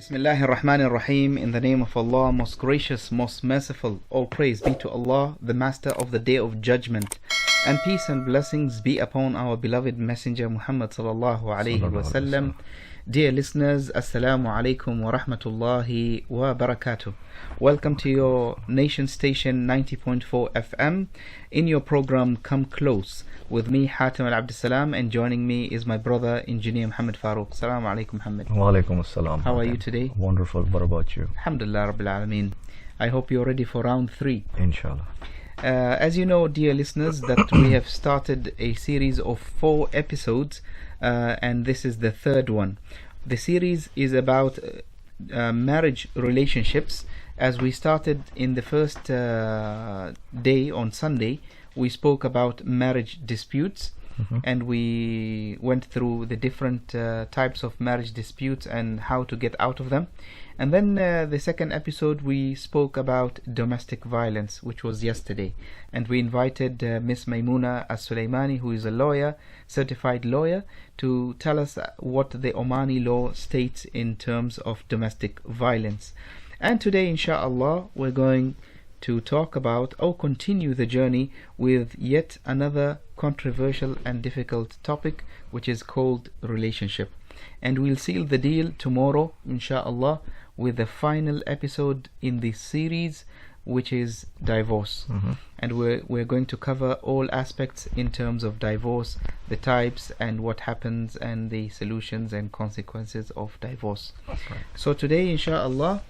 Bismillahir Rahmanir Rahim. In the name of Allah, most gracious, most merciful. All praise be to Allah, the Master of the Day of Judgment. And peace and blessings be upon our beloved Messenger Muhammad sallallahu alayhi wasallam. Dear listeners, Assalamu alaikum wa rahmatullahi wa barakatuh. Welcome to your nation station 90.4 FM in your program Come Close with me Hatim al-Abdussalam, and joining me is my brother Engineer Muhammad Farooq. Assalamu alaikum Muhammad. Wa alaikum assalam. How are you today? Wonderful. What about you? Alhamdulillah Rabbil Alameen. I hope you're ready for round 3. Inshallah. As you know, dear listeners, that we have started a series of 4 episodes, and this is the third one. The series is about marriage relationships. As we started in the first day on Sunday, we spoke about marriage disputes, and we went through the different types of marriage disputes and how to get out of them. And then the second episode we spoke about domestic violence, which was yesterday, and we invited Miss Maimuna As-Sulaimani, who is a lawyer, certified lawyer, to tell us what the Omani law states in terms of domestic violence. And today, inshallah, we're going to talk about or continue the journey with yet another controversial and difficult topic, which is called relationship. And we'll seal the deal tomorrow, inshallah, with the final episode in this series, which is divorce. And we're going to cover all aspects in terms of divorce, the types and what happens and the solutions and consequences of divorce. That's right. So today, inshallah,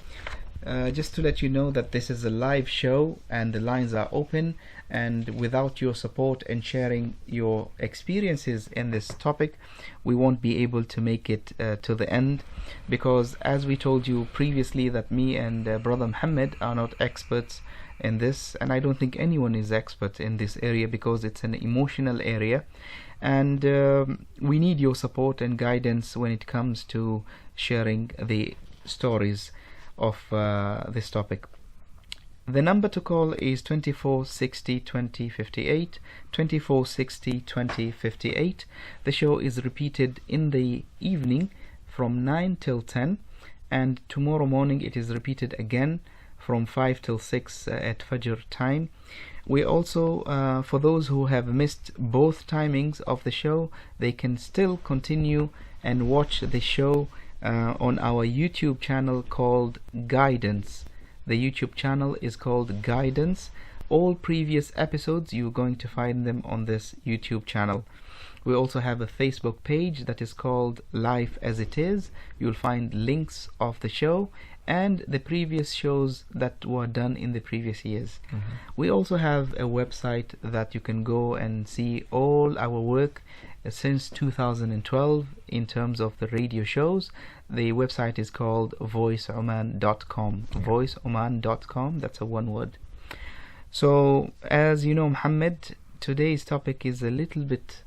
just to let you know that this is a live show and the lines are open, and without your support and sharing your experiences in this topic, we won't be able to make it to the end, because as we told you previously that me and brother Muhammad are not experts in this, and I don't think anyone is expert in this area because it's an emotional area, and we need your support and guidance when it comes to sharing the stories of this topic. The number to call is 2460 2058, 2460 2058. The show is repeated in the evening from 9 till 10, and tomorrow morning it is repeated again from 5 till 6 at Fajr time. We also, for those who have missed both timings of the show, they can still continue and watch the show on our YouTube channel called Guidance. The YouTube channel is called Guidance. All previous episodes, you're going to find them on this YouTube channel. We also have a Facebook page that is called Life As It Is. You'll find links of the show and the previous shows that were done in the previous years. We also have a website that you can go and see all our work since 2012 in terms of the radio shows. The website is called voiceoman.com. Voiceoman.com, that's a one word. So, as you know, Muhammad, today's topic is a little bit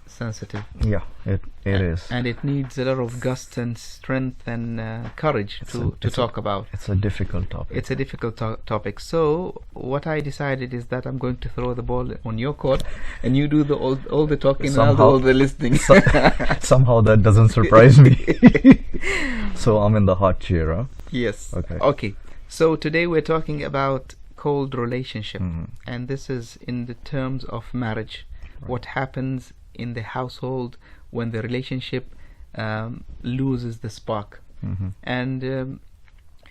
sensitive. Yeah, it is. And it needs a lot of guts and strength and courage to talk about. It's a difficult topic. It's a difficult topic. So what I decided is that I'm going to throw the ball on your court, and you do all the talking and I'll do all the listening. Somehow that doesn't surprise me. So I'm in the hot chair, huh? Yes. Okay. So today we're talking about cold relationship, and this is in the terms of marriage. Right. What happens in the household when the relationship loses the spark. And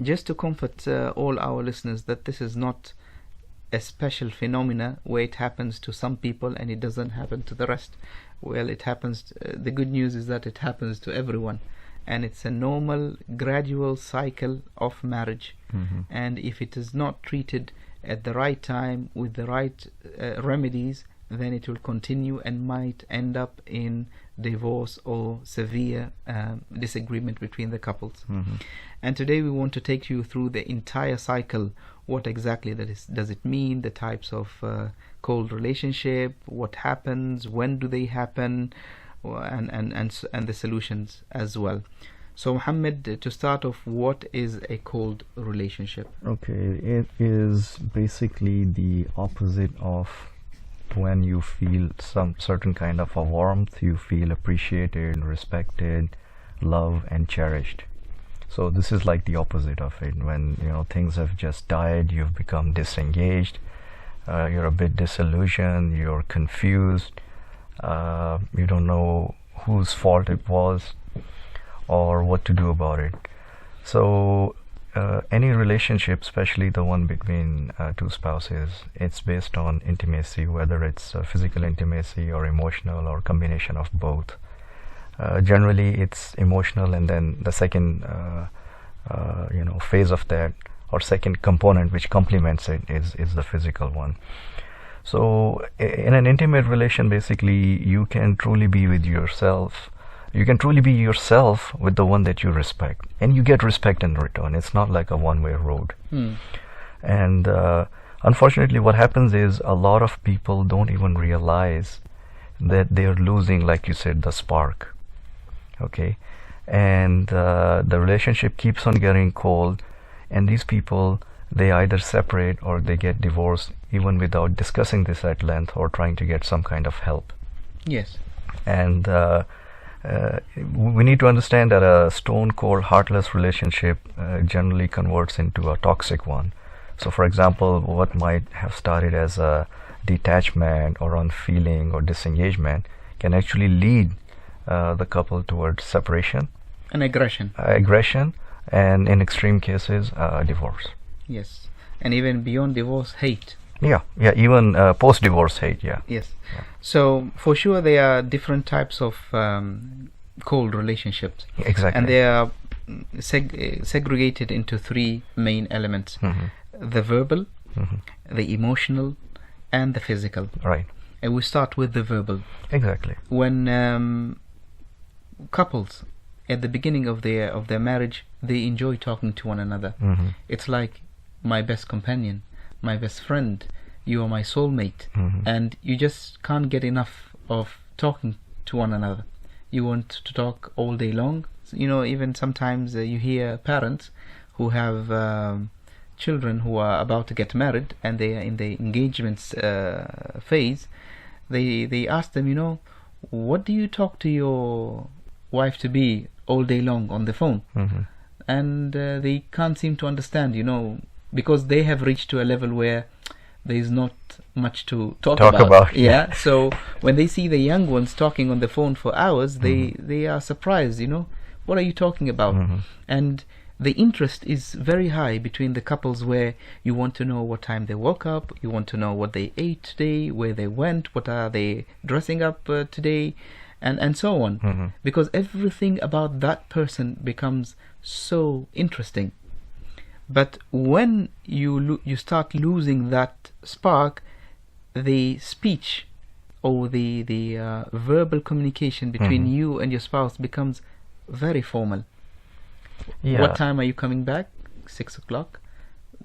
just to comfort all our listeners that this is not a special phenomena where it happens to some people and it doesn't happen to the rest. Well, it happens, the good news is that it happens to everyone, and it's a normal gradual cycle of marriage. And if it is not treated at the right time with the right remedies, then it will continue and might end up in divorce or severe disagreement between the couples. And today we want to take you through the entire cycle. What exactly does it mean, the types of cold relationship, what happens, when do they happen, and the solutions as well. So Muhammad, to start off, what is a cold relationship? Okay, it is basically the opposite of when you feel some certain kind of a warmth, you feel appreciated, respected, loved and cherished. So this is like the opposite of it. When things have just died, you've become disengaged, you're a bit disillusioned, you're confused, you don't know whose fault it was or what to do about it. So any relationship, especially the one between two spouses, it's based on intimacy, whether it's physical intimacy or emotional or combination of both. Generally it's emotional, and then the second phase of that, or second component which complements it, is the physical one. So in an intimate relation, basically you can truly be with yourself. You can truly be yourself with the one that you respect, and you get respect in return. It's not like a one-way road. And unfortunately what happens is a lot of people don't even realize that they're losing, like you said, the spark. Okay, and the relationship keeps on getting cold, and these people, they either separate or they get divorced, even without discussing this at length or trying to get some kind of help. Yes. And we need to understand that a stone cold, heartless relationship generally converts into a toxic one. So for example, what might have started as a detachment or unfeeling or disengagement can actually lead the couple towards separation and aggression, and in extreme cases divorce. Yes. And even beyond divorce, hate. Even post-divorce hate. Yes. So for sure there are different types of cold relationships. Exactly. And they are segregated into three main elements: the verbal, the emotional, and the physical. Right. And we start with the verbal. Exactly. When couples at the beginning of their marriage, they enjoy talking to one another. It's like my best companion, my best friend, you are my soulmate, and you just can't get enough of talking to one another. You want to talk all day long. Even sometimes you hear parents who have children who are about to get married, and they are in the engagement phase. They ask them, what do you talk to your wife to be all day long on the phone? And they can't seem to understand, because they have reached to a level where there is not much to talk about. Yeah. So when they see the young ones talking on the phone for hours, they are surprised. What are you talking about? And the interest is very high between the couples, where you want to know what time they woke up, you want to know what they ate today, where they went, what are they dressing up today, and so on. Because everything about that person becomes so interesting. But when you start losing that spark, the speech or the verbal communication between you and your spouse becomes very formal. What time are you coming back? 6 o'clock.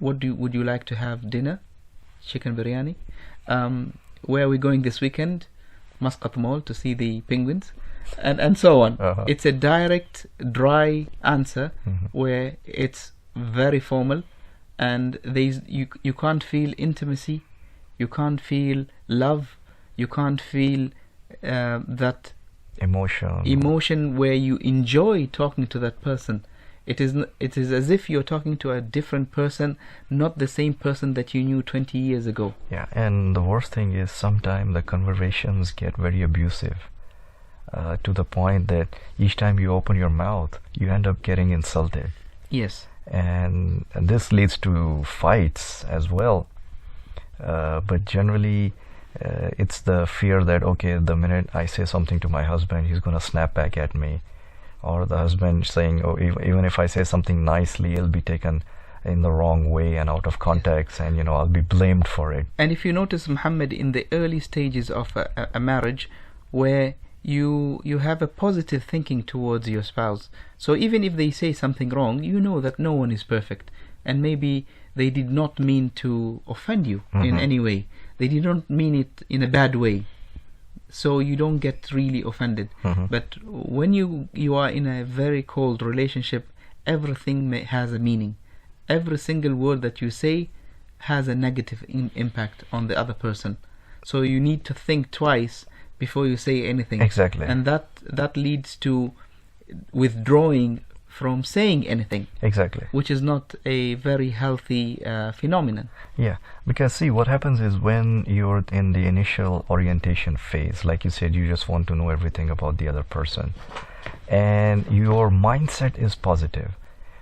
Would you like to have dinner? Chicken biryani. Where are we going this weekend? Muscat Mall to see the penguins, and so on. It's a direct, dry answer where it's very formal, and you can't feel intimacy, you can't feel love, you can't feel that emotion where you enjoy talking to that person. It is as if you're talking to a different person, not the same person that you knew 20 years ago. Yeah, and the worst thing is sometimes the conversations get very abusive, to the point that each time you open your mouth, you end up getting insulted. Yes. And this leads to fights as well. But generally, it's the fear that, okay, the minute I say something to my husband, he's going to snap back at me. Or the husband saying, oh, even if I say something nicely, it'll be taken in the wrong way and out of context, and I'll be blamed for it. And if you notice, Muhammad, in the early stages of a marriage, where you have a positive thinking towards your spouse, so even if they say something wrong, you know that no one is perfect, and maybe they did not mean to offend you in any way. They did not mean it in a bad way, so you don't get really offended. But when you are in a very cold relationship, everything has a meaning. Every single word that you say has a negative impact on the other person, so you need to think twice before you say anything. Exactly. And that leads to withdrawing from saying anything. Exactly. Which is not a very healthy phenomenon. Yeah, because see, what happens is when you're in the initial orientation phase, like you said, you just want to know everything about the other person, and your mindset is positive.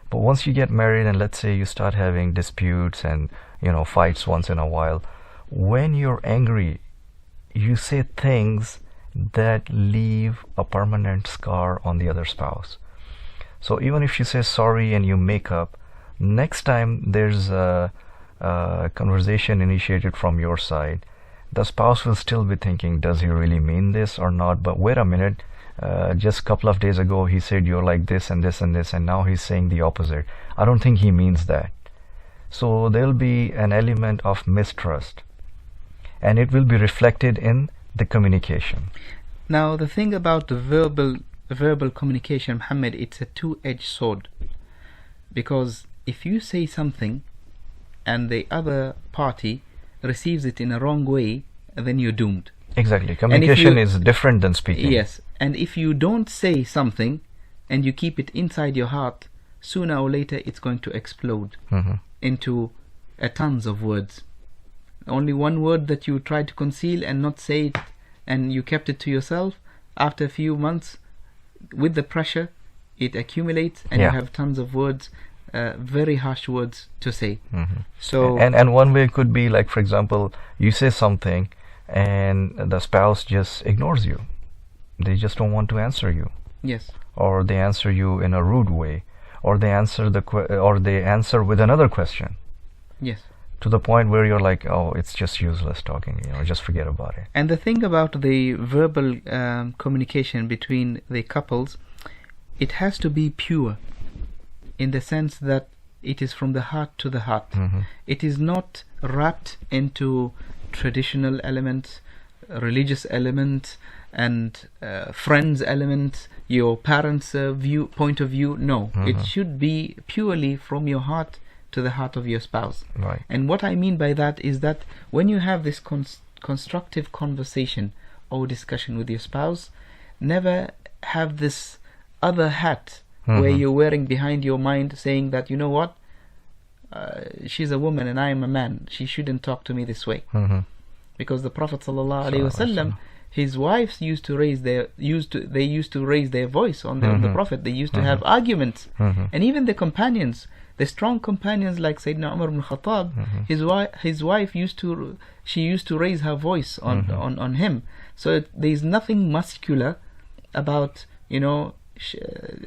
But once you get married and let's say you start having disputes and fights once in a while, when you're angry, you say things that leave a permanent scar on the other spouse. So even if she says sorry and you make up, next time there's a conversation initiated from your side, the spouse will still be thinking, does he really mean this or not? But wait a minute, just a couple of days ago he said you're like this and this and this, and now he's saying the opposite. I don't think he means that. So there'll be an element of mistrust, and it will be reflected in the communication. Now the thing about the verbal communication, Muhammad, it's a two-edged sword, because if you say something and the other party receives it in a wrong way, then you're doomed. Exactly. Communication is different than speaking. Yes. And if you don't say something and you keep it inside your heart, sooner or later it's going to explode into tons of words. Only one word that you tried to conceal and not say it, and you kept it to yourself, after a few months, with the pressure, it accumulates, and you have tons of words, very harsh words to say. So and one way could be like, for example, you say something and the spouse just ignores you. They just don't want to answer you. Yes. Or they answer you in a rude way, or they answer they answer with another question. Yes. To the point where you're like, oh, it's just useless talking, just forget about it. And the thing about the verbal communication between the couples, it has to be pure, in the sense that it is from the heart to the heart. It is not wrapped into traditional elements, religious elements, and friends elements, your parents' point of view. No, it should be purely from your heart to the heart of your spouse. Right. And what I mean by that is that when you have this constructive conversation or discussion with your spouse, never have this other hat where you're wearing behind your mind, saying that, you know what, she's a woman and I am a man, she shouldn't talk to me this way. Because the Prophet ﷺ, his wives used to raise their voice on the Prophet. They used to have arguments, and even the companions, the strong companions like Sayyidina Umar ibn Khattab, his wife used to raise her voice on him. So there is nothing muscular about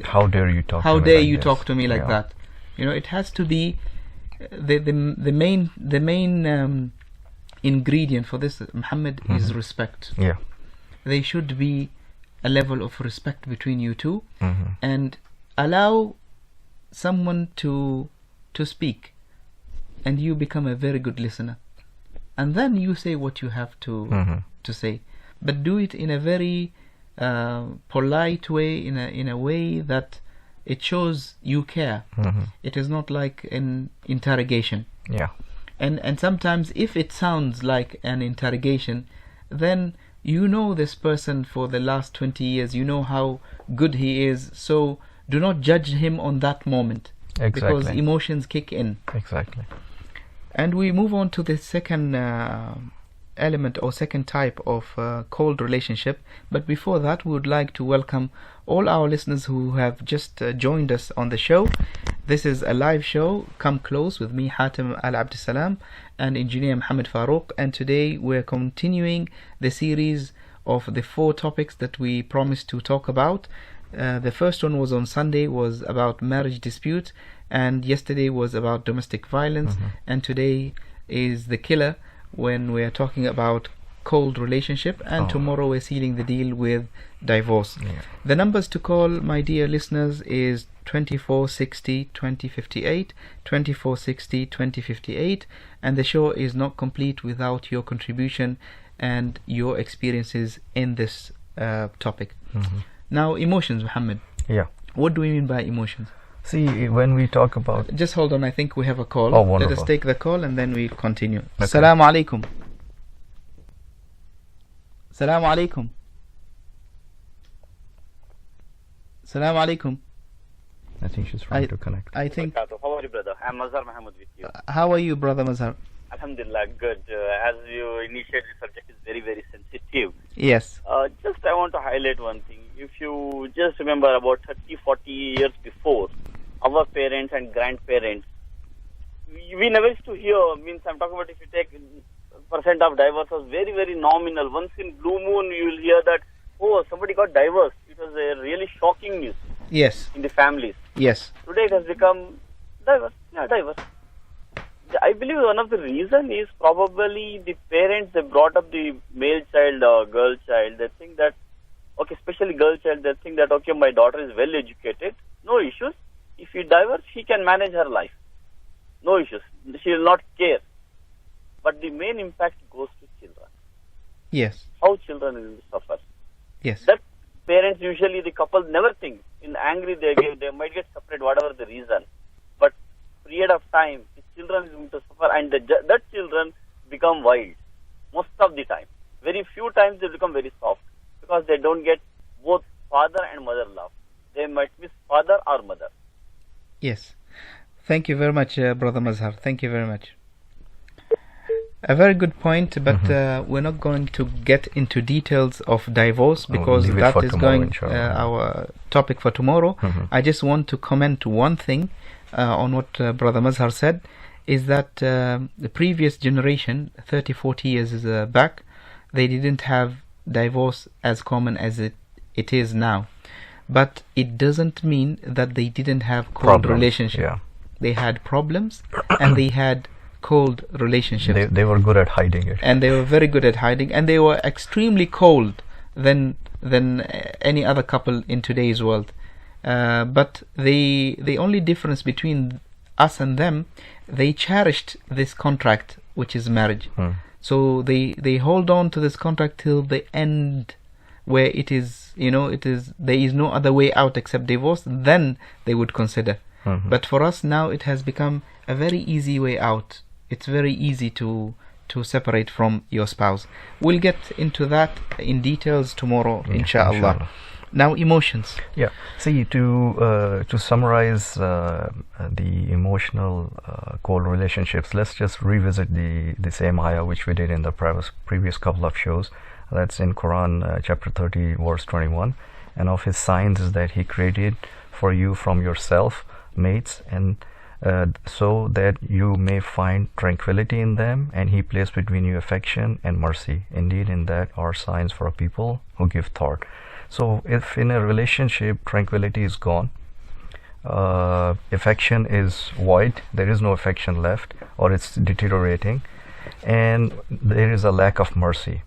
how dare you talk to me like that. It has to be the main ingredient for this, Muhammad, is respect. Yeah. There should be a level of respect between you two, and allow someone to speak, and you become a very good listener, and then you say what you have to say, but do it in a very polite way, in a way that it shows you care. It is not like an interrogation. Yeah. And sometimes if it sounds like an interrogation, then you know this person for the last 20 years, you know how good he is, so do not judge him on that moment. Exactly. Because emotions kick in. Exactly. And we move on to the second element or second type of cold relationship. But before that, we would like to welcome all our listeners who have just joined us on the show. This is a live show, Come Close, with me, Hatem Al Abdussalam, and engineer Muhammad Farooq. And today we're continuing the series of the 4 topics that we promised to talk about. The first one was on Sunday, was about marriage dispute, and yesterday was about domestic violence, and today is the killer when we are talking about cold relationship, and tomorrow we're sealing the deal with divorce. The numbers to call, my dear listeners, is 2460 2058, 2460 2058, and the show is not complete without your contribution and your experiences in this topic. Now, emotions, Muhammad. Yeah. What do we mean by emotions? See, when we talk about... Just hold on, I think we have a call. Oh, wonderful. Let us take the call and then we continue. Okay. Assalamu alaikum. Assalamu alaikum. Assalamu alaikum. I think she's trying to connect. I think. How are you, brother? I'm Mazhar Mahmoud with you. How are you, brother Mazhar? Alhamdulillah, good. As you initiated, the subject is very, very sensitive. Yes. Just I want to highlight one thing. If you just remember about 30, 40 years before, our parents and grandparents, we never used to hear, means I'm talking about if you take percent of divorce was very, very nominal. Once in blue moon, you will hear that, oh, somebody got divorced. It was a really shocking news. Yes. In the families. Yes. Today it has become divorce. Yeah, divorce. I believe one of the reason is probably the parents, they brought up the male child or girl child. They think that, okay, especially girl child, they think that, okay, my daughter is well educated, no issues. If you divorce, she can manage her life. No issues. She will not care. But the main impact goes to children. Yes. How children will suffer. Yes. That parents, usually the couple never think. In angry, they might get separate, whatever the reason. But period of time, the children is going to suffer, and that children become wild most of the time. Very few times they become very soft because they don't get both father and mother love. They might miss father or mother. Yes. Thank you very much, Brother Mazhar. Thank you very much. A very good point, but we're not going to get into details of divorce because that is going our topic for tomorrow. I just want to comment one thing on what Brother Mazhar said, is that the previous generation, 30, 40 years back, they didn't have divorce as common as it is now. But it doesn't mean that they didn't have cold relationships. Yeah. They had problems and they had cold relationships. They were good at hiding it. And they were very good at hiding, and they were extremely cold than any other couple in today's world. But the only difference between us and them, they cherished this contract, which is marriage. So they hold on to this contract till the end, where it is, there is no other way out except divorce. Then they would consider. But for us now, it has become a very easy way out. It's very easy to separate from your spouse. We'll get into that in details tomorrow, inshallah. Now, emotions. Yeah. See, to summarize the emotional cold relationships, let's just revisit the same ayah which we did in the previous couple of shows. That's in Quran chapter 30, verse 21. And of his signs is that he created for you from yourself mates, and so that you may find tranquility in them, and he placed between you affection and mercy. Indeed, in that are signs for a people who give thought. So if in a relationship tranquility is gone, affection is void, there is no affection left, or it's deteriorating, and there is a lack of mercy.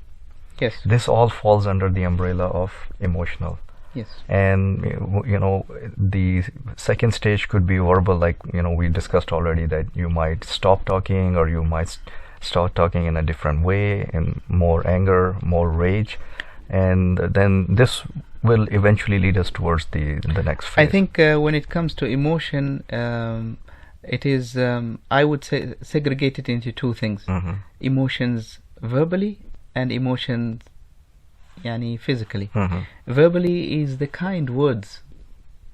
Yes. This all falls under the umbrella of emotional. Yes. And the second stage could be verbal, like we discussed already, that you might stop talking, or you might start talking in a different way, in more anger, more rage, and then this will eventually lead us towards the next phase. I think when it comes to emotion, it is I would say segregated into two things: emotions verbally and emotions physically. Verbally is the kind words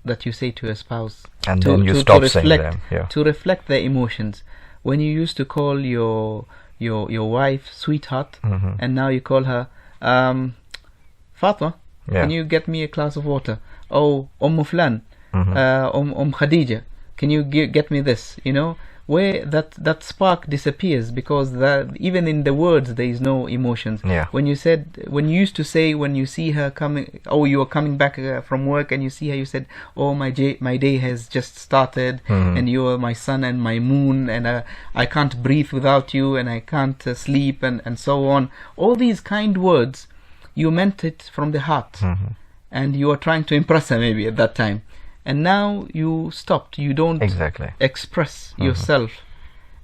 that you say to a spouse, and then you stop saying them, to reflect their emotions. When you used to call your wife sweetheart, and now you call her Fatma, can you get me a glass of water? Oh, Flan, Khadija, can you get me this? Where that spark disappears, because even in the words there is no emotions. When you used to say, when you see her coming, you are coming back from work and you see her, you said, oh, my day has just started, and you are my sun and my moon, and I can't breathe without you, and I can't sleep, and so on. All these kind words, you meant it from the heart, and you are trying to impress her maybe at that time. And now you stopped. You don't express yourself.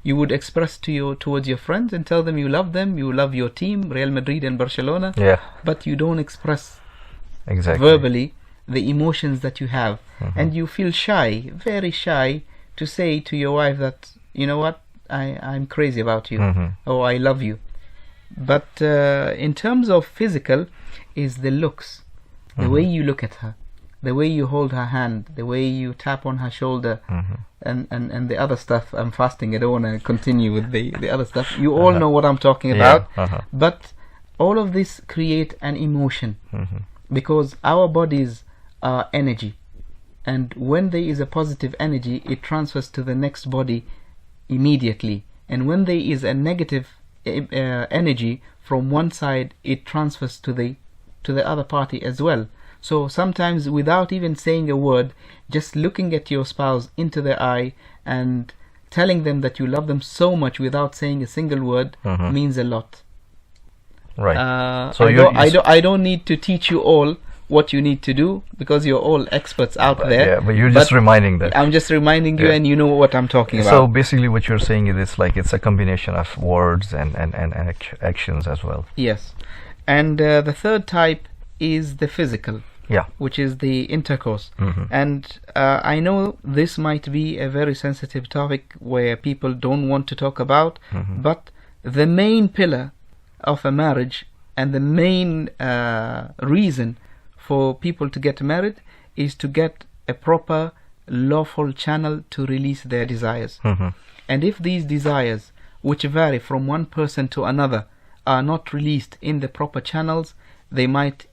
You would express towards your friends and tell them you love them, you love your team, Real Madrid and Barcelona. But you don't express verbally the emotions that you have, and you feel shy, very shy, to say to your wife that, you know what, I'm crazy about you, or I love you. But in terms of physical, is the looks, the way you look at her. the way you hold her hand, the way you tap on her shoulder, and the other stuff. I'm fasting, I don't want to continue with the other stuff. You all know what I'm talking about. But all of this create an emotion, because our bodies are energy, and when there is a positive energy, it transfers to the next body immediately, and when there is a negative energy from one side, it transfers to the other party as well. So sometimes, without even saying a word, just looking at your spouse into the eye and telling them that you love them so much without saying a single word means a lot. Right. So I don't need to teach you all what you need to do, because you're all experts out there. Yeah, but you're just reminding that. I'm just reminding you, and you know what I'm talking about. So basically what you're saying is it's a combination of words and actions as well. Yes. And the third type is the physical, which is the intercourse. And I know this might be a very sensitive topic where people don't want to talk about, but the main pillar of a marriage and the main reason for people to get married is to get a proper lawful channel to release their desires. And if these desires, which vary from one person to another, are not released in the proper channels, they might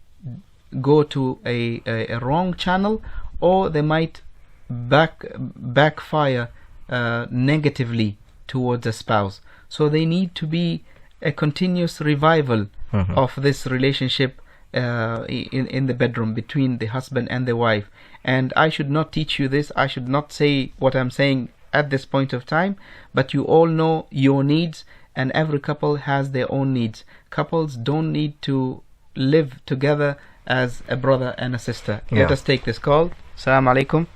go to a wrong channel, or they might backfire negatively towards a spouse. So they need to be a continuous revival of this relationship in the bedroom between the husband and the wife. And I should not teach you this, I should not say what I'm saying at this point of time, but you all know your needs, and every couple has their own needs. Couples don't need to live together as a brother and a sister. Let us take this call. Assalamu alaikum.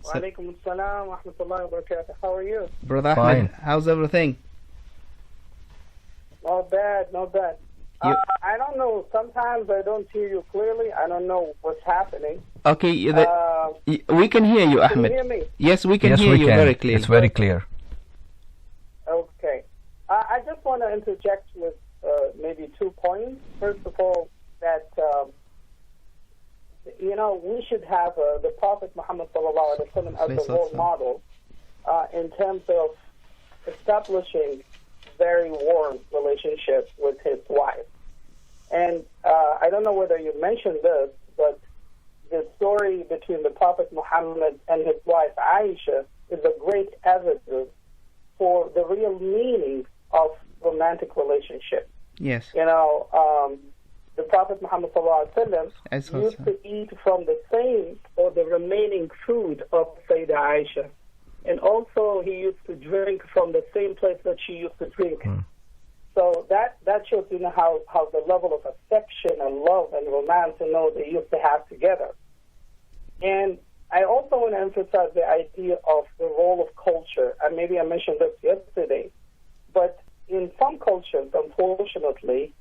Wa alaikum assalam wa rahmatullahi wa barakatuh. How are you? Brother Ahmed, how's everything? Not bad, not bad. I don't know, sometimes I don't hear you clearly. I don't know what's happening. Okay, we can hear you, Ahmed. Can you hear me? Yes, we can hear you very clearly. It's very clear. Okay. I just want to interject with maybe 2 points. First of all, that we should have the Prophet Muhammad sallallahu alaihi wasallam as a role model in terms of establishing very warm relationship with his wife. And I don't know whether you mentioned this, but the story between the Prophet Muhammad and his wife Aisha is a great evidence for the real meaning of romantic relationship. Yes. The Prophet Muhammad used to eat from the same or the remaining food of Sayyidah Aisha. And also he used to drink from the same place that she used to drink. So that shows how the level of affection and love and romance they used to have together. And I also want to emphasize the idea of the role of culture. And maybe I mentioned this yesterday, but in some cultures, unfortunately,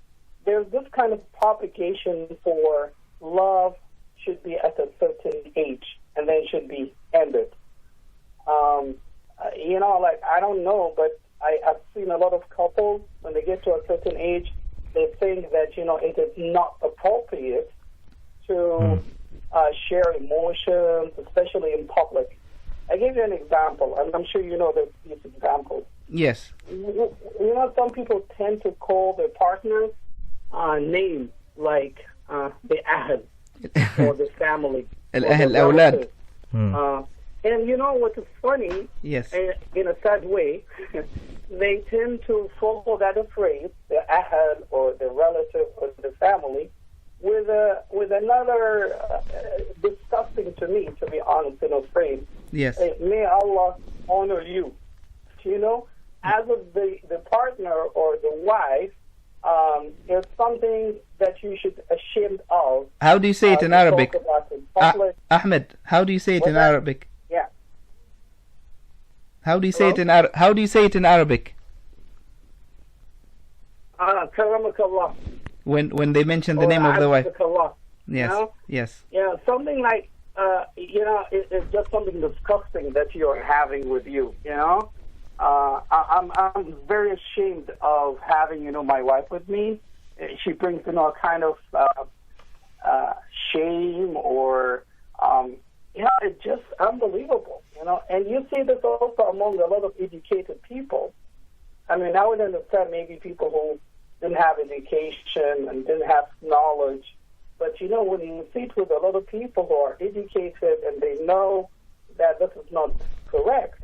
there's this kind of propagation for love should be at a certain age and then should be ended. I don't know, but I've seen a lot of couples, when they get to a certain age, they think that, it is not appropriate to share emotions, especially in public. I give you an example, and I'm sure you know these examples. Yes. Some people tend to call their partners names like the Ahad or the family. Al-Ahl, Awlad. And what is funny, yes, in a sad way, they tend to follow that phrase, the ahad or the relative or the family, with another disgusting to me, to be honest, phrase. Yes. May Allah honor you. As of the partner or the wife, it's something that you should be ashamed of. How do you say it in Arabic? Ahmed, how do you say it in Arabic? Yeah. How do you say it in Arabic? Karamakallah. When they mention the name of the wife. Yes. Yes. Yeah, something like it's just something disgusting that you're having with you. I'm very ashamed of having my wife with me. She brings a kind of shame or, it's just unbelievable, And you see this also among a lot of educated people. I mean, I would understand maybe people who didn't have education and didn't have knowledge. But, when you sit with a lot of people who are educated and they know that this is not correct,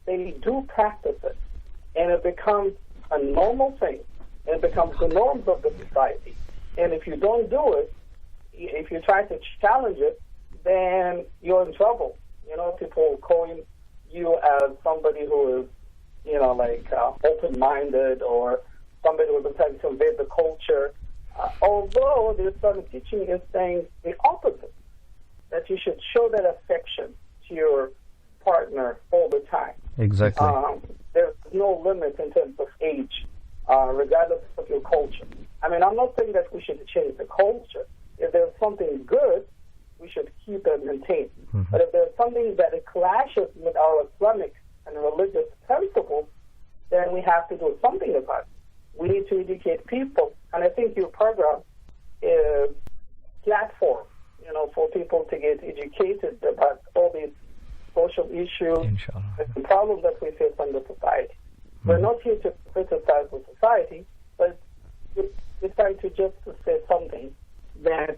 they do practice it. And it becomes a normal thing. And it becomes the norms of the society. And if you don't do it, if you try to challenge it, then you're in trouble. People calling you as somebody who is, open-minded or somebody who is trying to invade the culture. Although the Islamic teaching is saying the opposite, that you should show that affection to your partner all the time. Exactly. There's no limit in terms of age, regardless of your culture. I mean, I'm not saying that we should change the culture. If there's something good, we should keep and maintain. Mm-hmm. But if there's something that it clashes with our Islamic and religious principles, then we have to do something about it. We need to educate people. And I think your program is a platform, for people to get educated about all these social issues and the problems that we face in the society. Mm-hmm. We're not here to criticize the society, but we're trying to just say something that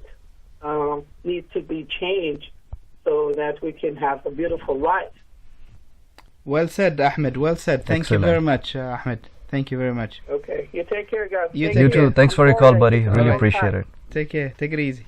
needs to be changed so that we can have a beautiful life. Well said, Ahmed. Well said. Thank you very much, Ahmed. Thank you very much. Okay. You take care, guys. You too. Thanks for your call, buddy. Really appreciate it. Take care. Take it easy.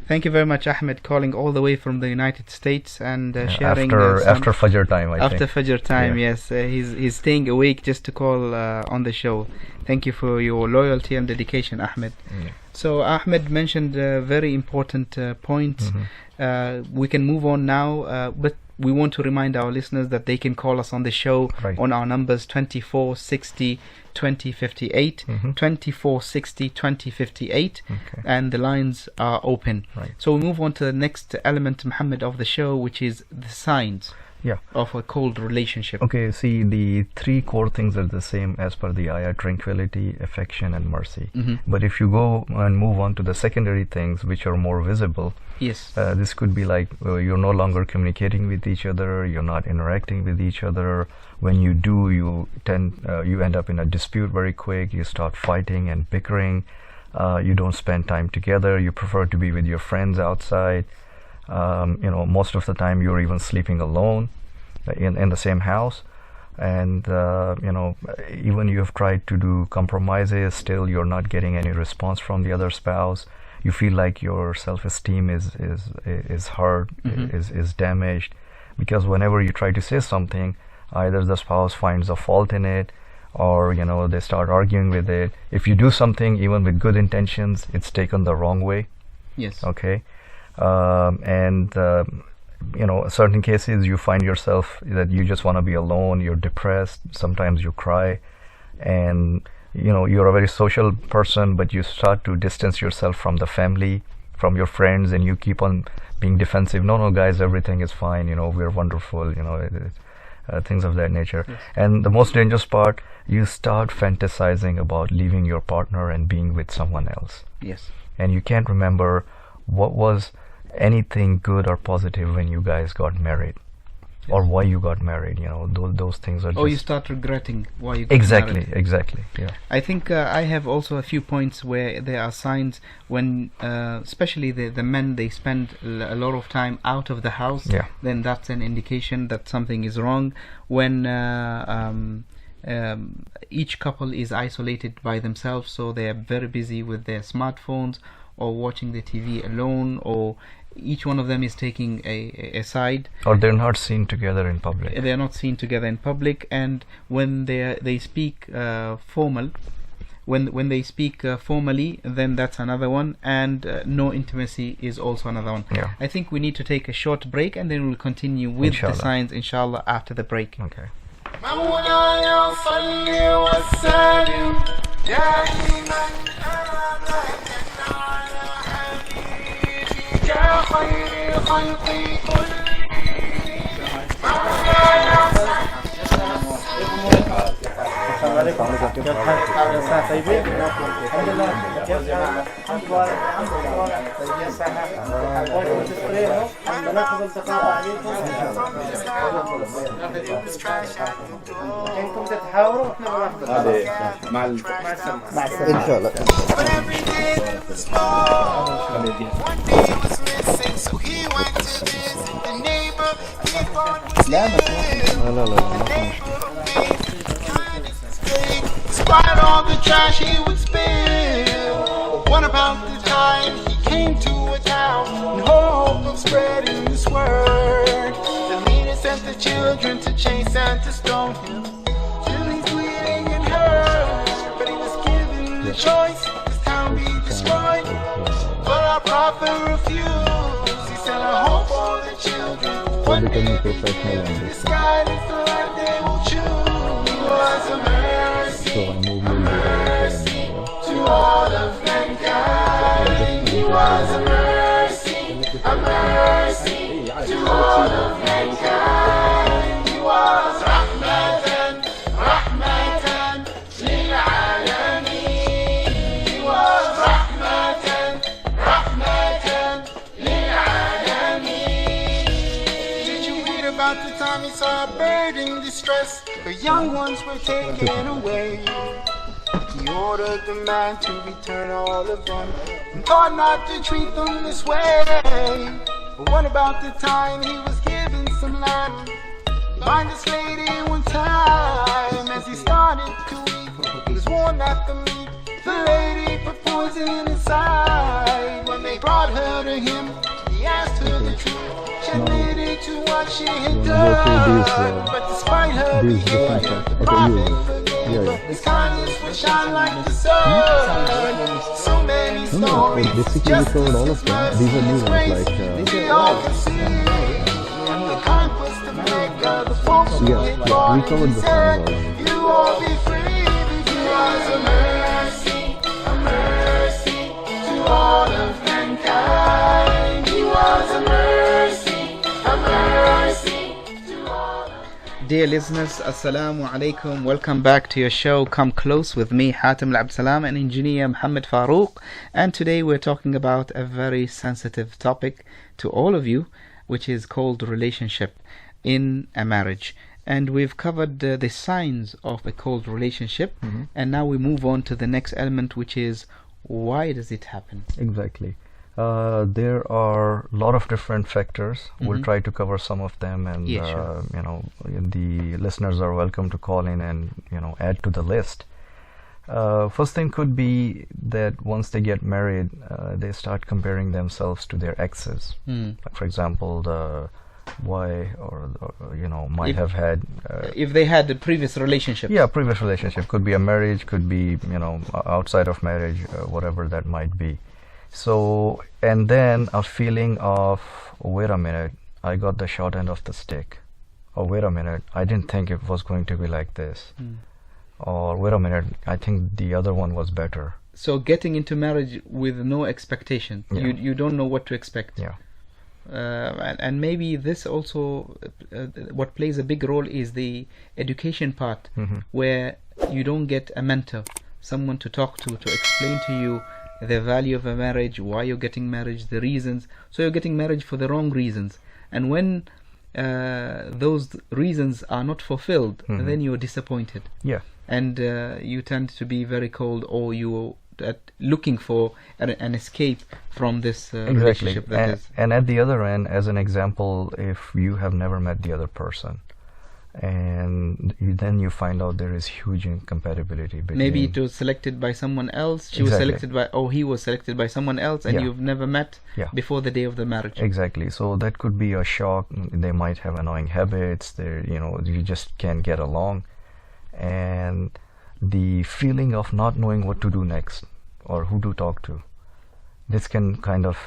Thank you very much, Ahmed, calling all the way from the United States and sharing after Fajr time. I think. After Fajr time, yes. He's staying awake just to call on the show. Thank you for your loyalty and dedication, Ahmed. Yeah. So Ahmed mentioned very important points. Mm-hmm. We can move on now, but we want to remind our listeners that they can call us on the show on our numbers 24 60 20 58, 24 60 20 58, and the lines are open. So we move on to the next element, Muhammad, of the show, which is the signs of a cold relationship. Okay, see, the three core things are the same as per the ayah: tranquility, affection, and mercy. But if you go and move on to the secondary things, which are more visible, this could be like you're no longer communicating with each other, you're not interacting with each other. When you do, you end up in a dispute very quick. You start fighting and bickering. You don't spend time together. You prefer to be with your friends outside. Most of the time you're even sleeping alone in the same house, and even you have tried to do compromises, still you're not getting any response from the other spouse. You feel like your self-esteem is hurt, is damaged, because whenever you try to say something, either the spouse finds a fault in it, or they start arguing with it. If you do something even with good intentions, it's taken the wrong way. Okay. Certain cases you find yourself that you just want to be alone, you're depressed, sometimes you cry, and you're a very social person, but you start to distance yourself from the family, from your friends, and you keep on being defensive. No, guys, everything is fine, we're wonderful, things of that nature. And the most dangerous part, you start fantasizing about leaving your partner and being with someone else. And you can't remember what was anything good or positive when you guys got married, or why you got married. Those things are just... you start regretting why you got married. Exactly. I think I have also a few points where there are signs when especially the men, they spend a lot of time out of the house. Then that's an indication that something is wrong. When each couple is isolated by themselves, so they are very busy with their smartphones or watching the TV alone, or each one of them is taking a side, or they're not seen together in public. They are not seen together in public. And when they speak when they speak formally, then that's another one. And no intimacy is also another one. I think we need to take a short break, and then we'll continue with the signs, inshallah, after the break. Okay. خير خلق كل مولاي طيبين؟ الحمد لله. كيف حالك؟ الحمد لله. طيب يا سلام. حبيتوا تستريحوا؟ بناخذ التقاء عليكم. انتم تتحاوروا واحنا بناخذ مع السلامة. ان شاء الله. لا Despite all the trash he would spill, what about the time he came to a town in hope of spreading this word? The leader sent the children to chase and to stone him till he's bleeding and hurt. But he was given the choice, this town be destroyed. But our prophet refused. He said, I hope all the children one day this guide is the life they will choose. He was a mercy to all of mankind. He was a mercy to all of mankind. He was rahmatan lil alameen. He was rahmatan lil alameen. Did you read about the time he saw a bird in distress? The young ones were taken away. He ordered the man to return all of them and thought not to treat them this way. But what about the time he was given some land by this lady one time? As he started to eat, he was warned not to meet the lady put poison inside. When they brought her to him, he asked her the truth. She admitted to what she had done, but despite her behavior, the prophet forgave her. His kindness would shine like the sun. So many stories, just all of them. These are new ones, we all can see. And the conquest of Mecca, the folks who had bought it, he said, you all be free. He was a mercy to all of mankind. He was a mercy to all of. Dear listeners, Assalamu alaikum. Welcome back to your show Come Close with me, Hatem Al Absalam, and engineer Muhammad Farooq. And today we're talking about a very sensitive topic to all of you, which is called relationship in a marriage. And we've covered the signs of a cold relationship, and now we move on to the next element, which is why does it happen? Exactly. There are a lot of different factors. We'll try to cover some of them, and sure. The listeners are welcome to call in and add to the list. First thing could be that once they get married, they start comparing themselves to their exes. Like for example, the boy might have had if they had a previous relationship. Yeah, previous relationship could be a marriage, could be outside of marriage, whatever that might be. So, and then a feeling of, wait a minute, I got the short end of the stick. Or wait a minute, I didn't think it was going to be like this. Or wait a minute, I think the other one was better. So getting into marriage with no expectation. Yeah. You don't know what to expect. Yeah. And maybe this also, what plays a big role is the education part, where you don't get a mentor, someone to talk to explain to you the value of a marriage, why you're getting married, the reasons. So you're getting married for the wrong reasons, and when those reasons are not fulfilled, then you're disappointed. Yeah. And you tend to be very cold, or you looking for an escape from this relationship. And at the other end, as an example, if you have never met the other person, and then you find out there is huge incompatibility between. Maybe it was selected by someone else. He was selected by someone else, and you've never met before the day of the marriage. Exactly. So that could be a shock. They might have annoying habits. You just can't get along, and the feeling of not knowing what to do next or who to talk to. This can kind of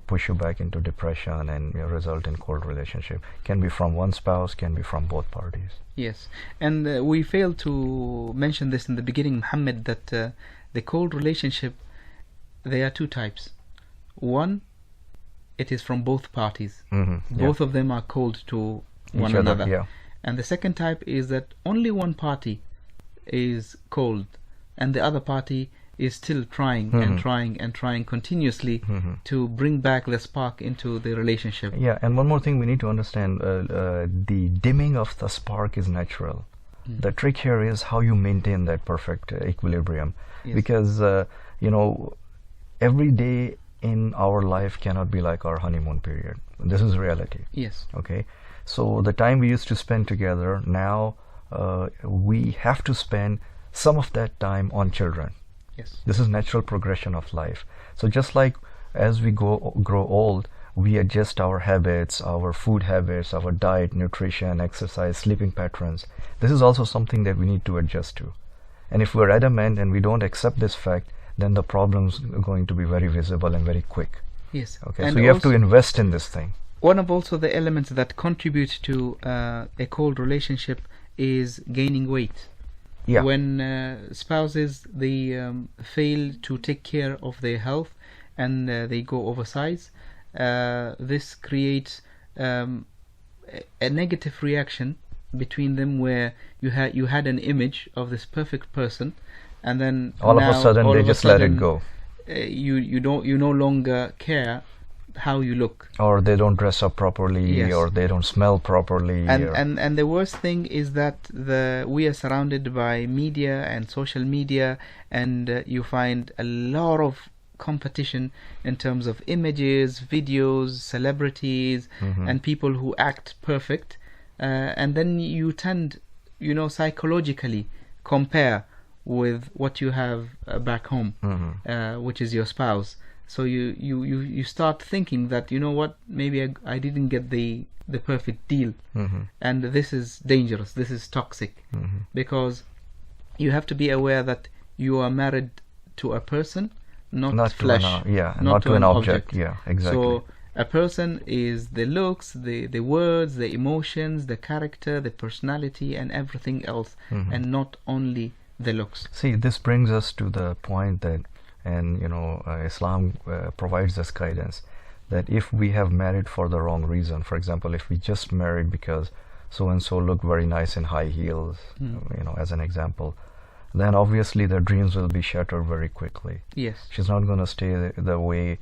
push you back into depression and result in cold relationship. Can be from one spouse, can be from both parties. Yes, and we failed to mention this in the beginning, Muhammad, that the cold relationship, there are two types. One, it is from both parties. Both of them are cold to one another. Yeah. And the second type is that only one party is cold and the other party is still trying and trying and trying continuously to bring back the spark into the relationship. Yeah, and one more thing we need to understand, the dimming of the spark is natural. The trick here is how you maintain that perfect equilibrium. Yes. Because, every day in our life cannot be like our honeymoon period. This is reality. Yes. Okay. So the time we used to spend together, now we have to spend some of that time on children. Yes. This is natural progression of life. So just like as we grow old, we adjust our habits, our food habits, our diet, nutrition, exercise, sleeping patterns. This is also something that we need to adjust to. And if we're adamant and we don't accept this fact, then the problem's are going to be very visible and very quick. Yes. Okay. And so you have to invest in this thing. One of also the elements that contribute to a cold relationship is gaining weight. Yeah. When spouses, they fail to take care of their health and they go oversize, this creates a negative reaction between them, where you had an image of this perfect person, and then all of a sudden they just let it go. You no longer care how you look, or they don't dress up properly. Yes. Or they don't smell properly, and the worst thing is that we are surrounded by media and social media, and you find a lot of competition in terms of images, videos, celebrities, and people who act perfect, and then you tend, psychologically compare with what you have back home, which is your spouse. So you start thinking that, maybe I didn't get the perfect deal, and this is dangerous, this is toxic, because you have to be aware that you are married to a person, not flesh, not to an object. Yeah, exactly. So a person is the looks, the words, the emotions, the character, the personality, and everything else, and not only the looks. See, this brings us to the point that, and Islam provides us guidance that if we have married for the wrong reason, for example, if we just married because so and so looked very nice in high heels, as an example, then obviously their dreams will be shattered very quickly. Yes. She's not going to stay the way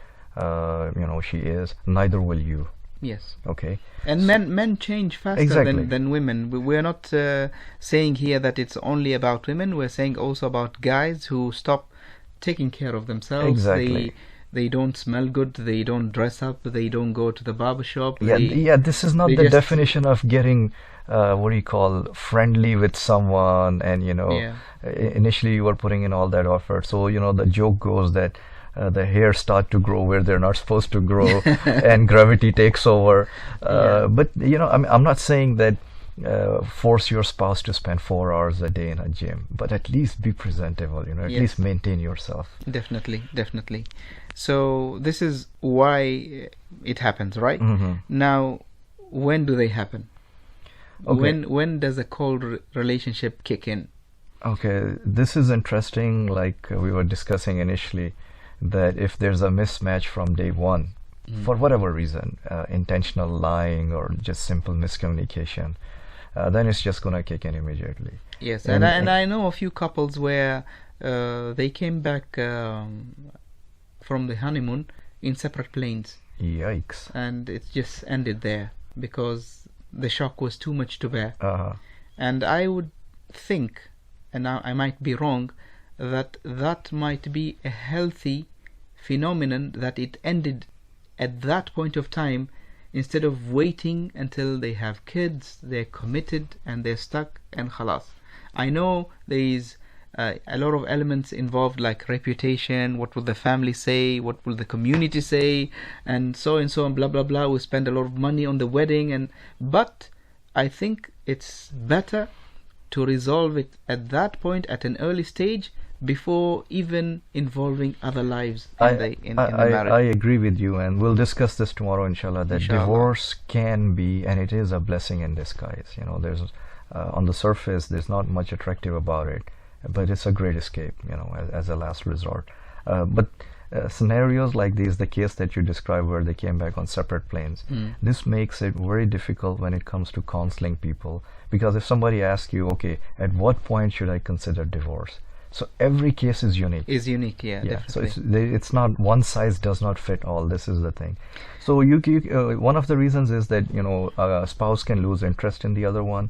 she is, neither will you. Yes. Okay. And men change faster than women. We're not saying here that it's only about women. We're saying also about guys who stop taking care of themselves. Exactly. They don't smell good, they don't dress up, they don't go to the barber shop. This is not the definition of getting friendly with someone, and initially you are putting in all that effort. So the joke goes that the hairs start to grow where they're not supposed to grow and gravity takes over. But I'm not saying that force your spouse to spend 4 hours a day in a gym, but at least be presentable, at least maintain yourself. Definitely. So this is why it happens, right? Now, when do they happen? Okay. When does a cold relationship kick in? Okay, this is interesting. Like we were discussing initially, that if there's a mismatch from day one, for whatever reason, intentional lying or just simple miscommunication, then it's just going to kick in immediately. Yes, and I know a few couples where they came back from the honeymoon in separate planes. Yikes. And it just ended there because the shock was too much to bear. And I would think, and now I might be wrong, that might be a healthy phenomenon, that it ended at that point of time, instead of waiting until they have kids, they're committed and they're stuck and khalas. I know there is a lot of elements involved, like reputation, what will the family say, what will the community say, and so and blah blah blah. We spend a lot of money on the wedding, but I think it's better to resolve it at that point, at an early stage, before even involving other lives in the marriage. I agree with you, and we'll discuss this tomorrow, inshallah, that divorce can be, and it is, a blessing in disguise. There's on the surface there's not much attractive about it, but it's a great escape, as a last resort. But scenarios like these, the case that you described where they came back on separate planes, this makes it very difficult when it comes to counseling people, because if somebody asks you, okay, at what point should I consider divorce? So every case is unique. Yeah, definitely. So it's not one size does not fit all. This is the thing. So one of the reasons is that a spouse can lose interest in the other one,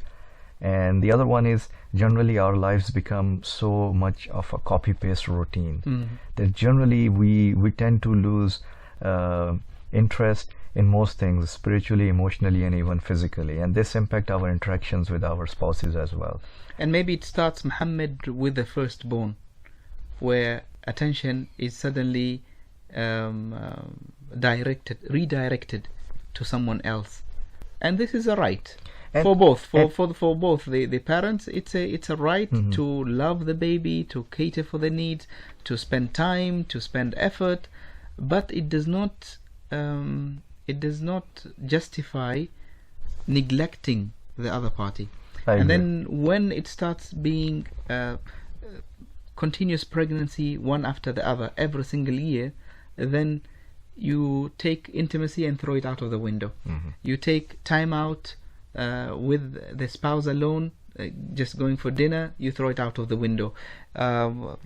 and the other one is generally our lives become so much of a copy paste routine that generally we tend to lose interest in most things, spiritually, emotionally, and even physically, and this impact our interactions with our spouses as well. And maybe it starts, Muhammad, with the firstborn, where attention is suddenly redirected to someone else, and this is a right for both. For both the parents, it's a right to love the baby, to cater for the needs, to spend time, to spend effort, but it does not justify neglecting the other party. And then when it starts being continuous pregnancy, one after the other, every single year, then you take intimacy and throw it out of the window. You take time out with the spouse alone, just going for dinner, you throw it out of the window.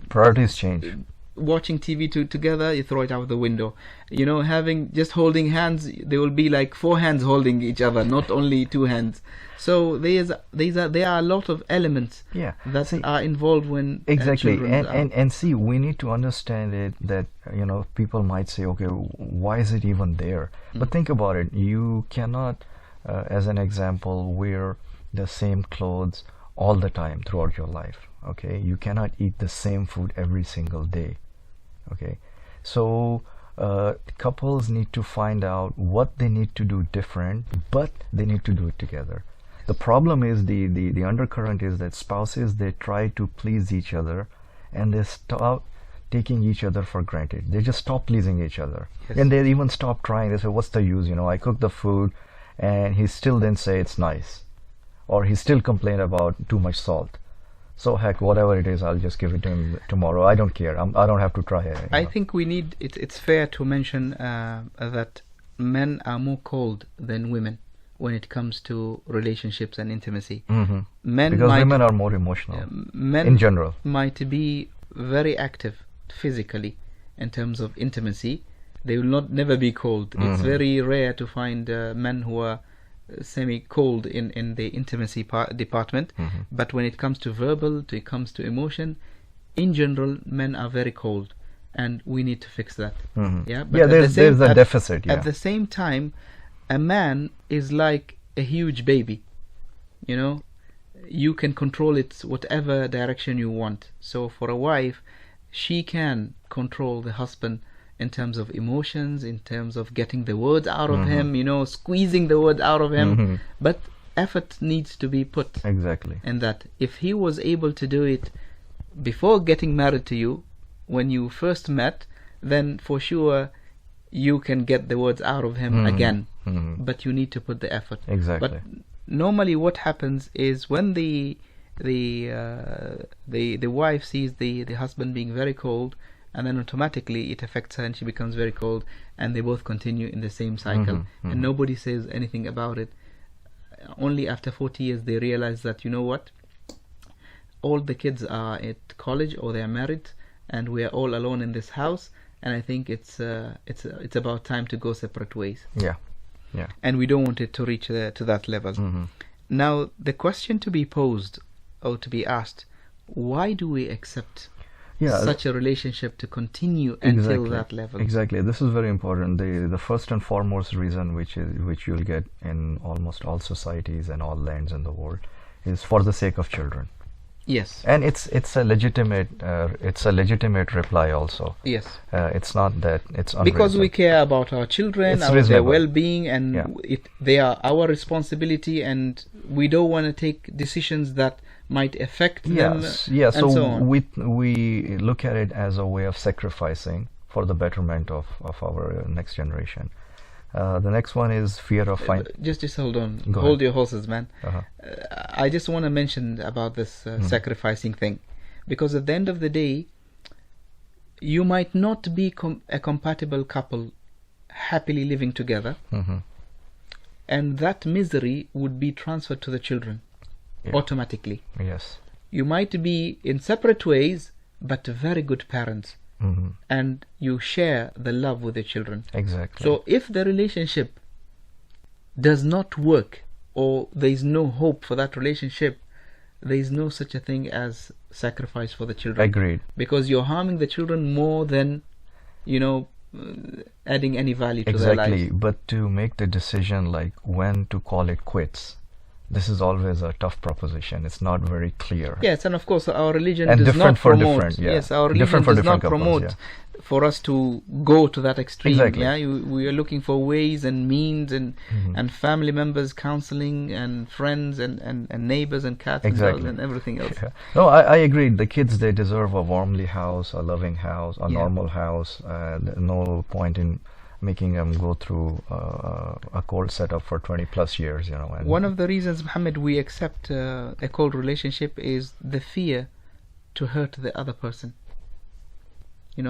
Priorities change. Watching TV together, you throw it out the window. Just holding hands, there will be like 4 hands holding each other, not only 2 hands. So there are a lot of elements that are involved when exactly. And see, we need to understand it that people might say, okay, why is it even there? But think about it. You cannot, as an example, wear the same clothes all the time throughout your life. Okay, you cannot eat the same food every single day. Okay, so couples need to find out what they need to do different, but they need to do it together. The problem is the undercurrent is that spouses, they try to please each other and they stop taking each other for granted. They just stop pleasing each other. Yes. And they even stop trying. They say, what's the use? I cook the food and he still didn't say it's nice, or he still complained about too much salt. So heck, whatever it is, I'll just give it to him tomorrow. I don't care. I don't have to try it. I think we need. It's fair to mention that men are more cold than women when it comes to relationships and intimacy. Because women are more emotional. Men in general might be very active physically in terms of intimacy. They will never be cold. It's very rare to find men who are semi-cold in the intimacy department, but when it comes to verbal, it comes to emotion, in general, men are very cold, and we need to fix that. But there's a deficit. At the same time, a man is like a huge baby. You can control it whatever direction you want. So for a wife, she can control the husband in terms of emotions, in terms of getting the words out of him, squeezing the words out of him. But effort needs to be put. Exactly. And that if he was able to do it before getting married to you, when you first met, then for sure you can get the words out of him again. But you need to put the effort. Exactly. But normally what happens is when the wife sees the husband being very cold, and then automatically it affects her and she becomes very cold, and they both continue in the same cycle, and nobody says anything about it. Only after 40 years they realize that, what, all the kids are at college or they are married, and we are all alone in this house, and I think it's about time to go separate ways. Yeah. And we don't want it to reach to that level. Now the question to be posed or to be asked, why do we accept such a relationship to continue until that level? Exactly. This is very important. The first and foremost reason which you'll get in almost all societies and all lands in the world is for the sake of children. Yes. And it's a legitimate reply also. Yes. It's not that it's unreasonable. Because we care about our children, their well-being, and they are our responsibility, and we don't want to take decisions that might affect them. So we look at it as a way of sacrificing for the betterment of our next generation. The next one is fear of just hold on. Hold your horses, man. I just want to mention about this sacrificing thing, because at the end of the day, you might not be a compatible couple happily living together, and that misery would be transferred to the children automatically. Yes. You might be in separate ways, but very good parents, and you share the love with the children. Exactly. So if the relationship does not work, or there is no hope for that relationship, there is no such a thing as sacrifice for the children. Agreed. Because you're harming the children more than, adding any value to their lives. Exactly. But to make the decision like when to call it quits, this is always a tough proposition. It's not very clear. Yes, and of course our religion And does different not for promote. different, yeah. Yes, our religion Different for does not different couples, promote for us to go to that extreme. Exactly. Yeah, we are looking for ways and means and family members counseling and friends and neighbors and cats and dogs and everything else. Yeah. No, I agree. The kids, they deserve a warmly house, a loving house, a normal house. No point in making them go through a cold setup for 20 plus years, And one of the reasons, Muhammad, we accept a cold relationship is the fear to hurt the other person.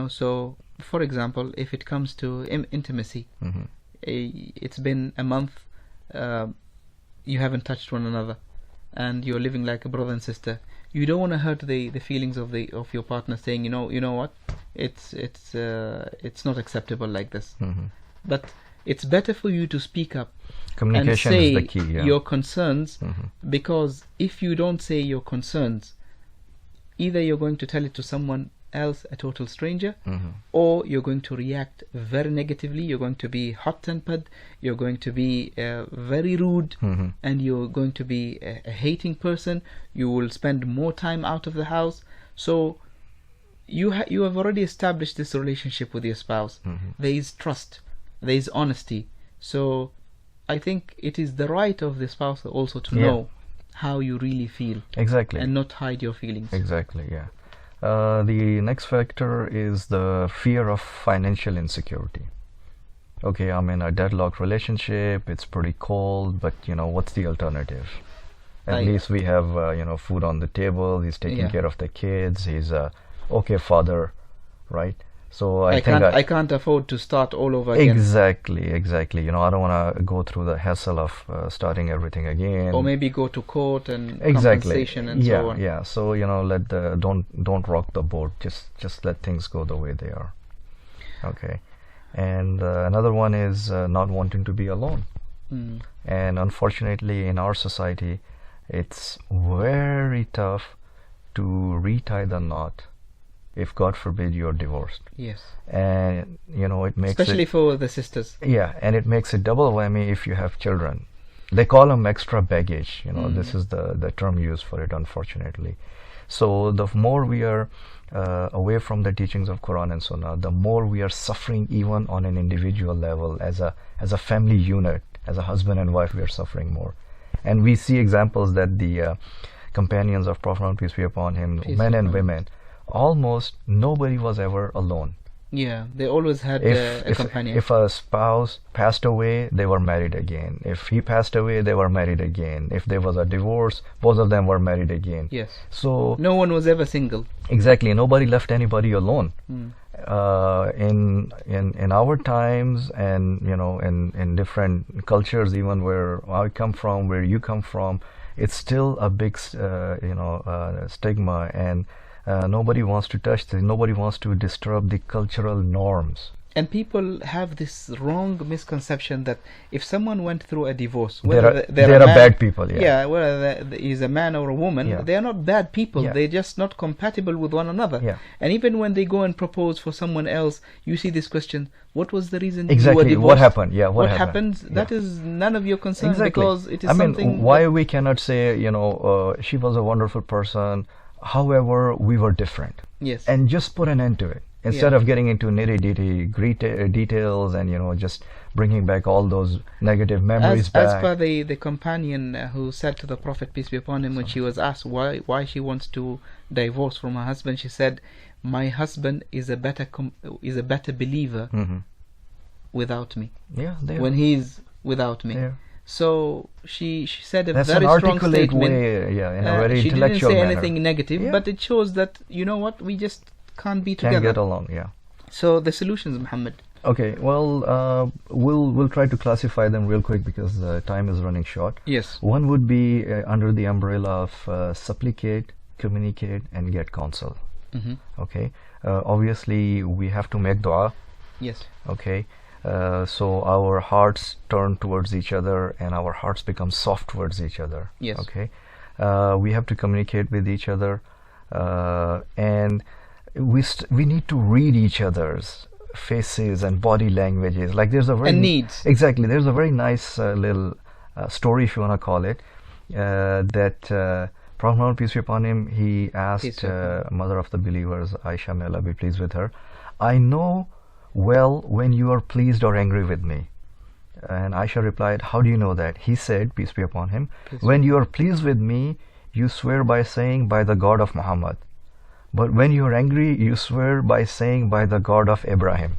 So for example, if it comes to intimacy, it's been a month, you haven't touched one another, and you're living like a brother and sister. You don't want to hurt the feelings of your partner, saying, you know what, it's not acceptable like this. But it's better for you to speak up. Communication and say is the key. Yeah. Your concerns, because if you don't say your concerns, either you're going to tell it to someone else, a total stranger, or you're going to react very negatively. You're going to be hot-tempered, you're going to be very rude, and you're going to be a hating person. You will spend more time out of the house. So you have already established this relationship with your spouse. There is trust, there is honesty. So I think it is the right of the spouse also to know how you really feel. Exactly. And not hide your feelings. Exactly, yeah. The next factor is the fear of financial insecurity. Okay, I'm in a deadlocked relationship, it's pretty cold, but what's the alternative? At least we have food on the table, he's taking care of the kids, he's a okay father, right? So I can't afford to start all over again. Exactly. I don't want to go through the hassle of starting everything again. Or maybe go to court and compensation and so on. Yeah. So don't rock the boat. Just let things go the way they are. Okay. And another one is not wanting to be alone. And unfortunately, in our society, it's very tough to retie the knot. If God forbid you're divorced. Yes. And it makes especially for the sisters. Yeah, and it makes it double whammy if you have children. They call them extra baggage. This is the term used for it, unfortunately. So the more we are away from the teachings of Quran and Sunnah, the more we are suffering even on an individual level. As a family unit, as a husband and wife, we are suffering more. And we see examples that the companions of Prophet, peace be upon him, men and women, almost nobody was ever alone. Yeah, they always had a companion. If a spouse passed away, they were married again. If he passed away, they were married again. If there was a divorce, both of them were married again. Yes. So no one was ever single. Exactly. Nobody left anybody alone. In our times, and in different cultures, even where I come from, where you come from, it's still a big stigma, and nobody wants to touch this. Nobody wants to disturb the cultural norms. And people have this wrong misconception that if someone went through a divorce, whether they're bad people. Whether he's a man or a woman, they are not bad people. They're just not compatible with one another. And even when they go and propose for someone else, you see this question: what was the reason you were divorced? What happened? What happened? That is none of your concern, because it is something. Why we cannot say she was a wonderful person, however we were different. Yes. And just put an end to it. Instead of getting into nitty-gritty details and just bringing back all those negative memories back. As per the companion who said to the Prophet, peace be upon him, when she was asked why she wants to divorce from her husband, she said, "My husband is a better believer without me." Yeah, when he's without me. So she said a That's very an strong statement. Way, in a very intellectual She didn't say manner. anything negative, but it shows that we just can't be together. Can't get along. So the solutions, Muhammad. Okay, well, we'll try to classify them real quick because time is running short. Yes. One would be under the umbrella of supplicate, communicate, and get counsel. Okay, obviously we have to make dua. Yes. Okay, so our hearts turn towards each other and our hearts become soft towards each other. Yes. Okay, we have to communicate with each other, and we need to read each other's faces and body languages. Like there's a very and needs. Exactly, there's a very nice little story, if you want to call it, that Prophet Muhammad, peace be upon him, he asked mother of the believers, Aisha, may Allah be pleased with her, I know well when you are pleased or angry with me. And Aisha replied, how do you know that? He said, peace be upon him, when you are pleased with me, you swear by saying, by the God of Muhammad. But when you are angry, you swear by saying, by the God of Ibrahim.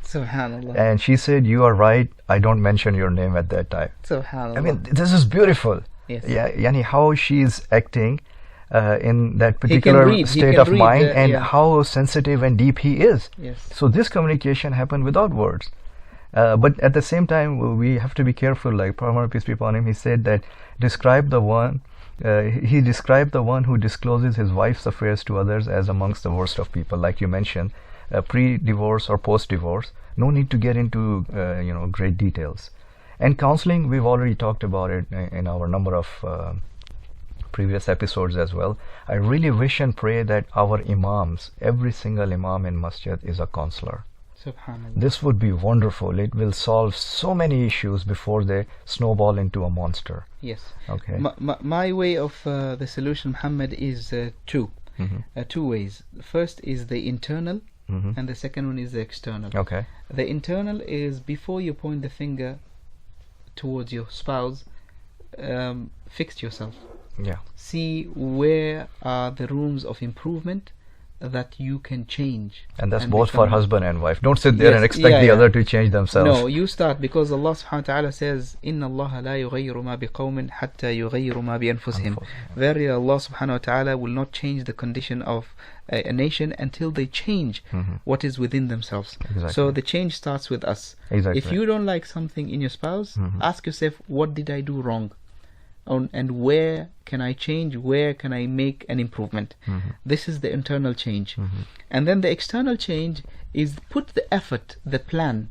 Subhanallah. And she said, you are right, I don't mention your name at that time. Subhanallah. I mean, this is beautiful. Yes. Yeah, yani how she is acting in that particular state of mind, and how sensitive and deep he is. Yes. So this communication happened without words. But at the same time, we have to be careful. Like Prophet Muhammad, peace be upon him, he said that he described the one who discloses his wife's affairs to others as amongst the worst of people. Like you mentioned, pre-divorce or post-divorce, no need to get into great details. And counseling, we've already talked about it in our number of previous episodes as well. I really wish and pray that our imams, every single imam in masjid, is a counselor. Subhanallah. This would be wonderful. It will solve so many issues before they snowball into a monster. Yes. Okay. My way of the solution, Muhammad, is two ways. The first is the internal, and the second one is the external. Okay. The internal is, before you point the finger towards your spouse, fix yourself. Yeah. See where are the rooms of improvement that you can change. And that's both for husband and wife. Don't sit there and expect the other to change themselves. No, you start, because Allah subhanahu wa ta'ala says, إِنَّ اللَّهَ لَا يُغَيِّرُ مَا بِقَوْمٍ حَتَّى يُغَيِّرُ مَا بِأَنفُسِهِمْ. Verily, Allah subhanahu wa ta'ala will not change the condition of a nation until they change what is within themselves. Exactly. So the change starts with us. Exactly. If you don't like something in your spouse, ask yourself, what did I do wrong? And where can I change? Where can I make an improvement? This is the internal change. And then the external change is put the effort, the plan.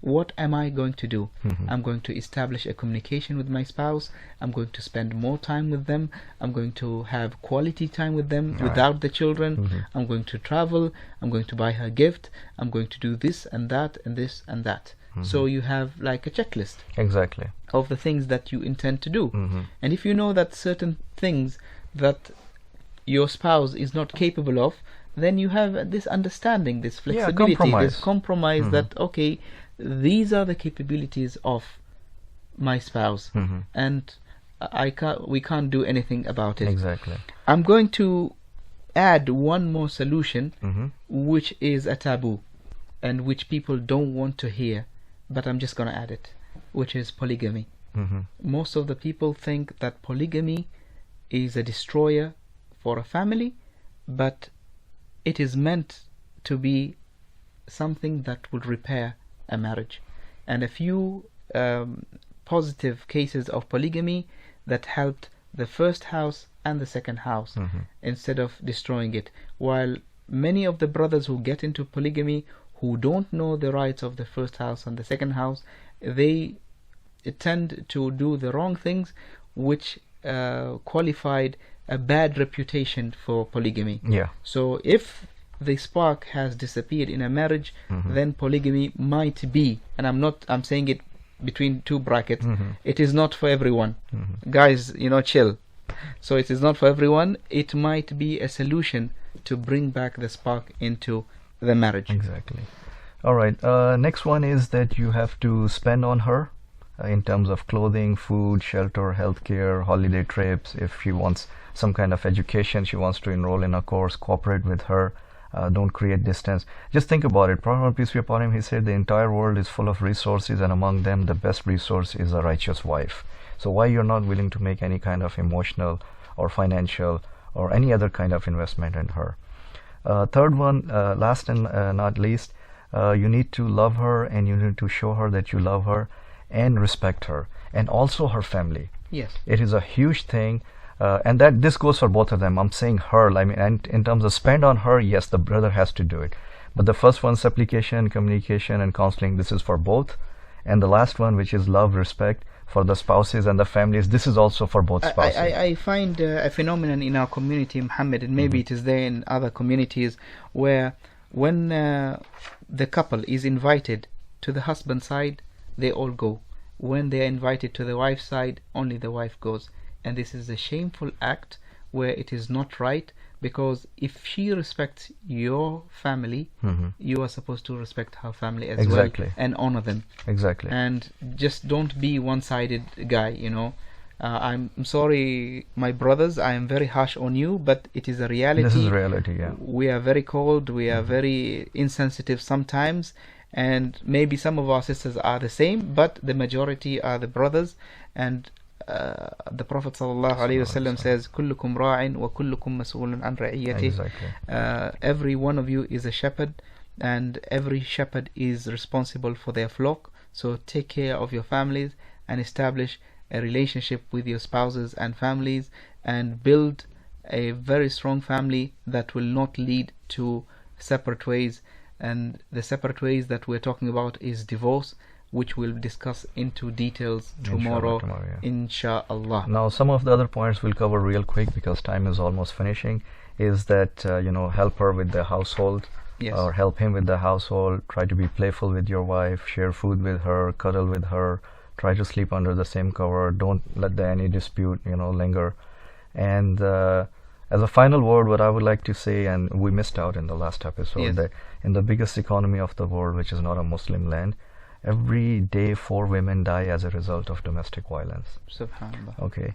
What am I going to do? I'm going to establish a communication with my spouse. I'm going to spend more time with them. I'm going to have quality time with them without the children. I'm going to travel. I'm going to buy her a gift. I'm going to do this and that and this and that. So you have like a checklist. Exactly. Of the things that you intend to do. And if you know that certain things that your spouse is not capable of, then you have this understanding, this flexibility, this compromise that, okay, these are the capabilities of my spouse, and we can't do anything about it. Exactly. I'm going to add one more solution, which is a taboo and which people don't want to hear, but I'm just going to add it, which is polygamy. Most of the people think that polygamy is a destroyer for a family, but it is meant to be something that will repair a marriage. And a few positive cases of polygamy that helped the first house and the second house instead of destroying it. While many of the brothers who get into polygamy, who don't know the rights of the first house and the second house, they tend to do the wrong things, which qualified a bad reputation for polygamy. Yeah. So if the spark has disappeared in a marriage, then polygamy might be, and I'm saying it between two brackets, it is not for everyone. Guys, chill. So it is not for everyone. It might be a solution to bring back the spark into the marriage. Exactly. All right. Next one is that you have to spend on her in terms of clothing, food, shelter, healthcare, holiday trips. If she wants some kind of education, she wants to enroll in a course, cooperate with her. Don't create distance. Just think about it. Prophet, peace be upon him, he said the entire world is full of resources, and among them the best resource is a righteous wife. So why you're not willing to make any kind of emotional or financial or any other kind of investment in her? Third one, last and not least, you need to love her, and you need to show her that you love her and respect her, and also her family. Yes. It is a huge thing. and that this goes for both of them. I'm saying her, I mean, and in terms of spend on her, yes, the brother has to do it. But the first one, supplication, communication, and counseling, this is for both. And the last one, which is love, respect, for the spouses and the families, this is also for both spouses. I find a phenomenon in our community, Muhammad, and maybe it is there in other communities, where when the couple is invited to the husband's side, they all go. When they are invited to the wife's side, only the wife goes. And this is a shameful act where it is not right, because if she respects your family, you are supposed to respect her family as well and honor them. Exactly. And just don't be one-sided guy, you know. I'm sorry, my brothers, I am very harsh on you, but it is a reality. This is reality, yeah. We are very cold, we are very insensitive sometimes, and maybe some of our sisters are the same, but the majority are the brothers. And the Prophet ﷺ says, "Kullukum ra'in wa kullukum mas'ulun an ra'iyatihi." Exactly. Every one of you is a shepherd, and every shepherd is responsible for their flock. So take care of your families and establish a relationship with your spouses and families, and build a very strong family that will not lead to separate ways. And the separate ways that we're talking about is divorce, which we'll discuss into details tomorrow, inshallah. Now, some of the other points we'll cover real quick because time is almost finishing, is that, help her with the household, or help him with the household, try to be playful with your wife, share food with her, cuddle with her, try to sleep under the same cover, don't let any dispute, linger. And as a final word, what I would like to say, and we missed out in the last episode, that in the biggest economy of the world, which is not a Muslim land, every day 4 women die as a result of domestic violence. Subhanallah. Okay,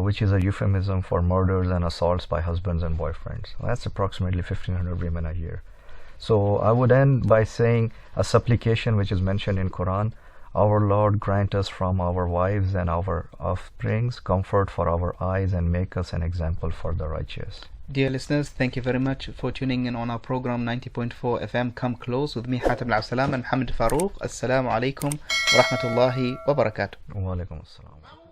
which is a euphemism for murders and assaults by husbands and boyfriends. Well, that's approximately 1,500 women a year. So I would end by saying a supplication which is mentioned in Quran: "Our Lord, grant us from our wives and our offsprings comfort for our eyes, and make us an example for the righteous." Dear listeners, thank you very much for tuning in on our program 90.4 FM Come Close with me, Hatim Al-Salam and Muhammad Farooq. Assalamu alaikum wa rahmatullahi wa barakatuh. Wa alaikum assalam.